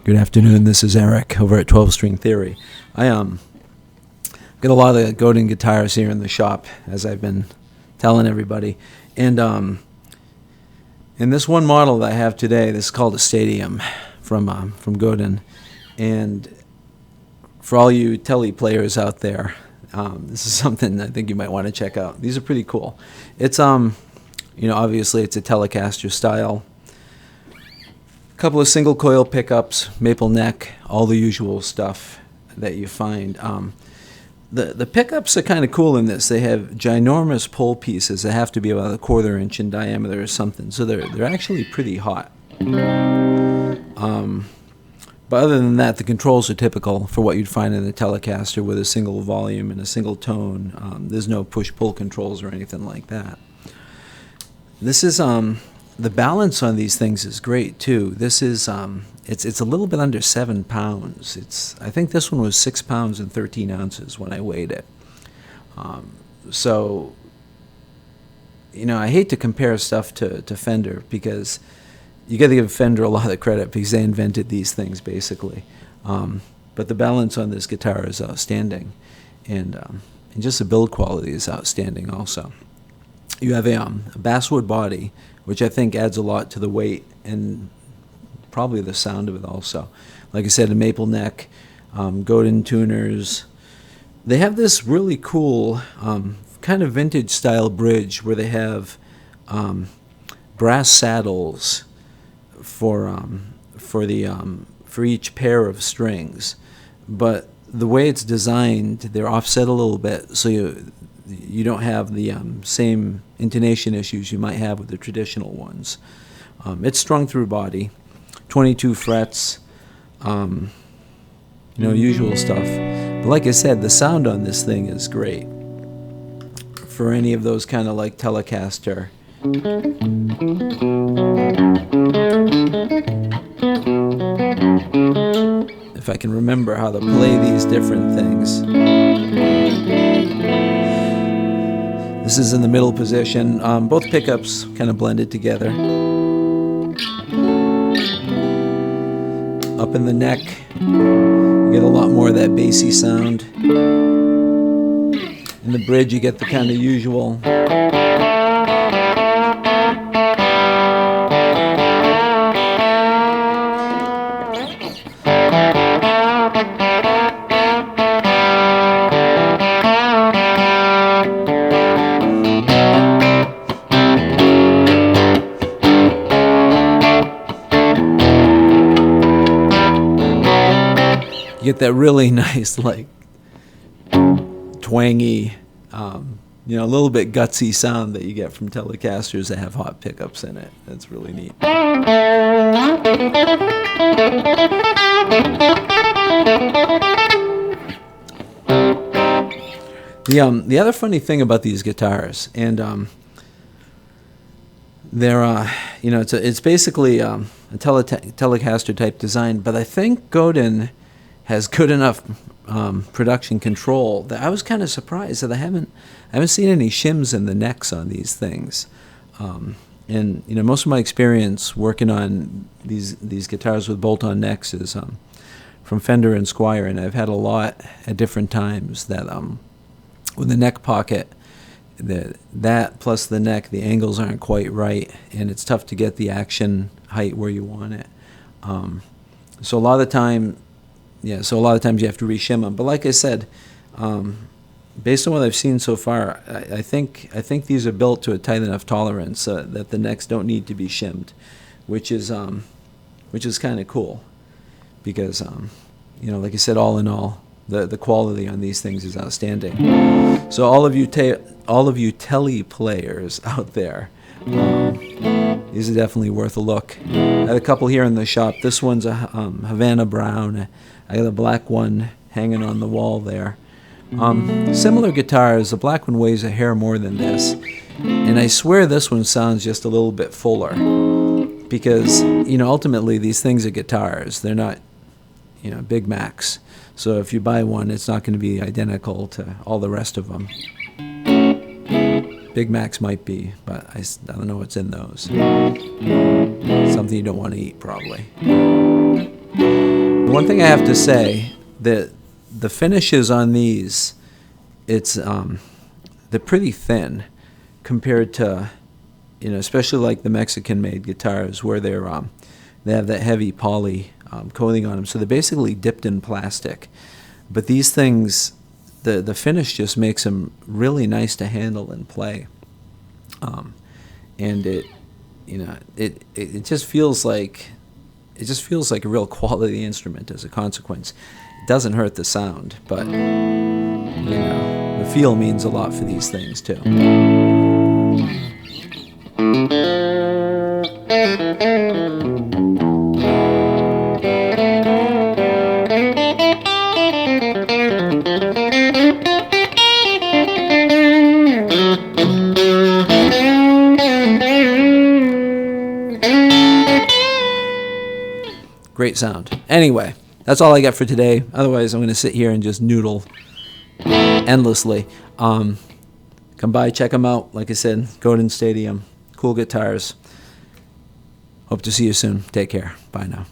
Good afternoon. This is Eric over at 12 String Theory. I got a lot of Godin guitars here in the shop, as I've been telling everybody. And in this one model that I have today, this is called a Stadium from Godin. And for all you Tele players out there, this is something I think you might want to check out. These are pretty cool. It's obviously it's a Telecaster style. Couple of single coil pickups, maple neck, all the usual stuff that you find. The pickups are kind of cool in this. They have ginormous pole pieces that have to be about a 1/4 inch in diameter or something, so they're actually pretty hot. But other than that, the controls are typical for what you'd find in a Telecaster with a single volume and a single tone. There's no push-pull controls or anything like that. This is the balance on these things is great too. This is it's a little bit under 7 pounds. I think this one was 6 pounds and 13 ounces when I weighed it. So I hate to compare stuff to Fender, because you got to give Fender a lot of credit because they invented these things basically. But the balance on this guitar is outstanding, and just the build quality is outstanding also. You have a basswood body, which I think adds a lot to the weight and probably the sound of it also. Like I said, a maple neck, Godin tuners. They have this really cool kind of vintage style bridge where they have brass saddles for each pair of strings. But the way it's designed, they're offset a little bit, so you don't have the same intonation issues you might have with the traditional ones. It's strung through body, 22 frets, usual stuff. But like I said, the sound on this thing is great for any of those kind of like Telecaster. If I can remember how to play these different things. This is in the middle position. Both pickups kind of blended together. Up in the neck, you get a lot more of that bassy sound. In the bridge, you get the kind of usual. You get that really nice, like, twangy, a little bit gutsy sound that you get from Telecasters that have hot pickups in it. That's really neat. The other funny thing about these guitars, and they're it's basically a Telecaster type design, but I think Godin has good enough production control that I was kind of surprised that I haven't seen any shims in the necks on these things. And most of my experience working on these guitars with bolt-on necks is from Fender and Squier, and I've had a lot at different times that with the neck pocket, that plus the neck, the angles aren't quite right, and it's tough to get the action height where you want it. So a lot of times you have to reshim them. But like I said, based on what I've seen so far, I think these are built to a tight enough tolerance that the necks don't need to be shimmed, which is kind of cool, because like I said, all in all, the quality on these things is outstanding. So all of you Tele players out there, these are definitely worth a look. I had a couple here in the shop. This one's a Havana Brown. I got a black one hanging on the wall there. Similar guitars. The black one weighs a hair more than this, and I swear this one sounds just a little bit fuller, because ultimately these things are guitars. They're not Big Macs. So if you buy one, it's not going to be identical to all the rest of them. Big Macs might be, but I don't know what's in those. Something you don't want to eat, probably. One thing I have to say, that the finishes on these, it's they're pretty thin compared to, especially like the Mexican-made guitars where they have that heavy poly coating on them. So they're basically dipped in plastic. But these things, the finish just makes them really nice to handle and play. And it just feels like a real quality instrument as a consequence. It doesn't hurt the sound, but the feel means a lot for these things too. Great sound. Anyway, that's all I got for today. Otherwise, I'm going to sit here and just noodle endlessly. Come by, check them out. Like I said, Godin Stadium. Cool guitars. Hope to see you soon. Take care. Bye now.